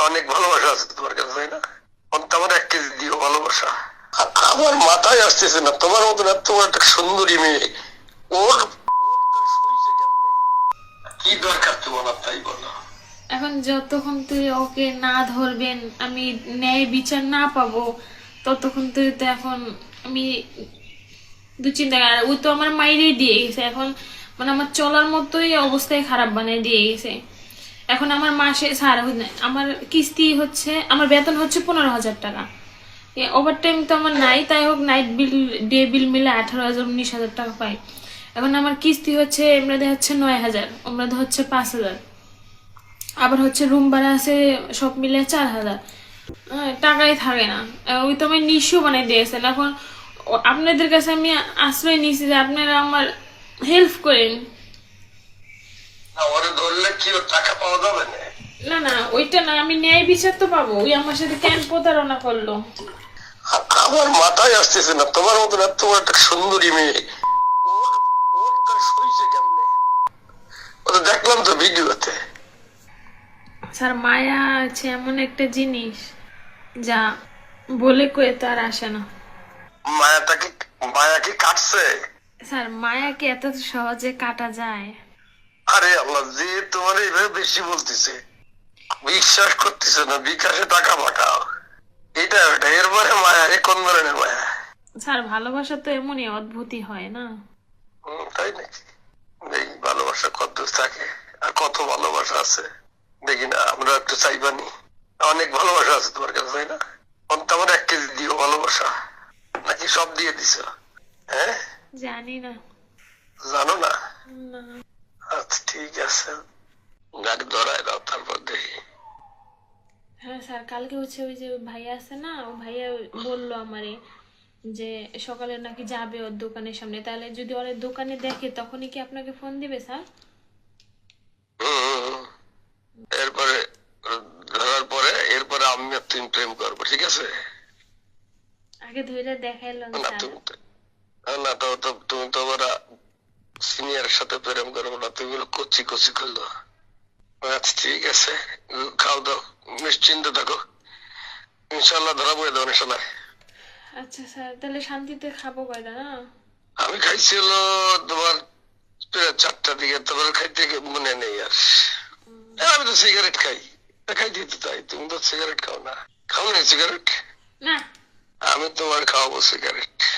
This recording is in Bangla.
অনেক ভালোবাসা আছে তোমার কাছে, তাই না? অন্তত আমার 1 কেজি দিও ভালোবাসা। আর আমার মাথায় আসতেছে না তোমার মতন এত বড় একটা সুন্দরী মেয়ে ওর সইছে কেমনে? কি দরকার তোমার, তাই বলো। এখন যতক্ষণ তুই ওকে না ধরবেন, আমি ন্যায় বিচার না পাবো, ততক্ষণ তুই তো এখন আমি দুশ্চিন্তা আর ওই তো আমার মাইরেই দিয়ে গেছে এখন। মানে আমার চলার মতোই অবস্থায় খারাপ বানিয়ে দিয়ে গেছে। এখন আমার মাসে আমার কিস্তি হচ্ছে, আমার বেতন হচ্ছে 15,000 টাকা। ওভার টাইম তো আমার নাই, তাই হোক নাইট বিল ডে বিল মিলে 18,000 19,000 টাকা পাই। এখন আমার কিস্তি হচ্ছে এমরাদে হচ্ছে 9,000, ওমরাদে হচ্ছে 5,000, আবার হচ্ছে রুম ভাড়া আছে, সব মিলে 4,000। টাকাই থাকে না। ওই তো আমি নিঃস্ব বানাই দিয়েছেন। এখন আপনাদের কাছে আমি আশ্রয় নিয়েছি যে আপনারা আমার হেল্প করেন। না ওরে ধরলে কি ওর টাকা পাওয়া যাবে না? না না, ওইটা না, আমি ন্যায় বিচার তো পাবো। ওই আমার সাথে কেন প্রতারণা করলো? আমার মাথায় আসতেছে না তোমার মতন এত বড় একটা সুন্দরী মেয়ে ওর ওর সইছে কেমনে? ও তো দেখলাম তো ভিডিওতে। স্যার, মায়া আছে এমন একটা জিনিস যা বলে কয়ে তো আর আসে না। মায়াটাকে মায়া কি কাটছে? স্যার, মায়াকে এত সহজে কাটা যায়? আরে আল্লাহ, যে তোমার এইভাবে বেশি বলতেছে, বিশ্বাস করতেছে না, বিকাশে টাকা পাঠাও, এটা ওটা, এরপরে মায়া, এ কোন ধরনের মায়া? স্যার, ভালোবাসা তো এমনই অদ্ভুতই হয় না? তাই নাকি? এই ভালোবাসা কত দূর থাকে, আর কত ভালোবাসা আছে দেখি না আমরা একটু চাইবানি। অনেক ভালোবাসা আছে তোমার কাছে, তাই না? অন্তত আমার 1 কেজি দিও ভালোবাসা, নাকি সব দিয়ে দিছ? হ্যাঁ, জানি না। জানো না? না। আচ্ছা ঠিক আছে, গাড়ি ধরায় দাও তারপর দেখি। হ্যাঁ স্যার, কালকে হচ্ছে ওই যে ভাইয়া আছে না, ও ভাইয়া বললো আমারে যে সকালে নাকি যাবে ওর দোকানের সামনে। তাহলে যদি ওর দোকানে দেখে তখনই কি আপনাকে ফোন দিবে স্যার? হম, এরপরে ধরার পরে এরপরে আমি আর তুমি প্রেম করবো, ঠিক আছে? আগে ধইরা দেখাইলেন না স্যার। তুমি না তুমি তো আবার সিনিয়র সাথে প্রেম করবো না, তুমি কচি কচি করলো। আচ্ছা ঠিক আছে, খাও দাও, নিশ্চিন্তে থাকো, ইনশাল্লাহ ধরা পড়ে যাবো ইনশাল্লাহ। আচ্ছা স্যার, তাহলে শান্তিতে খাবো কয়টা না? আমি খাইছি হলো তোমার 4টার দিকে, তারপরে খাইতে মনে নেই আর। আমি তো সিগারেট খাই, খাইতে তো তাই, তুমি তো সিগারেট খাও না, খাও না সিগারেট? না। আমি তোমার খাওয়াবো সিগারেট।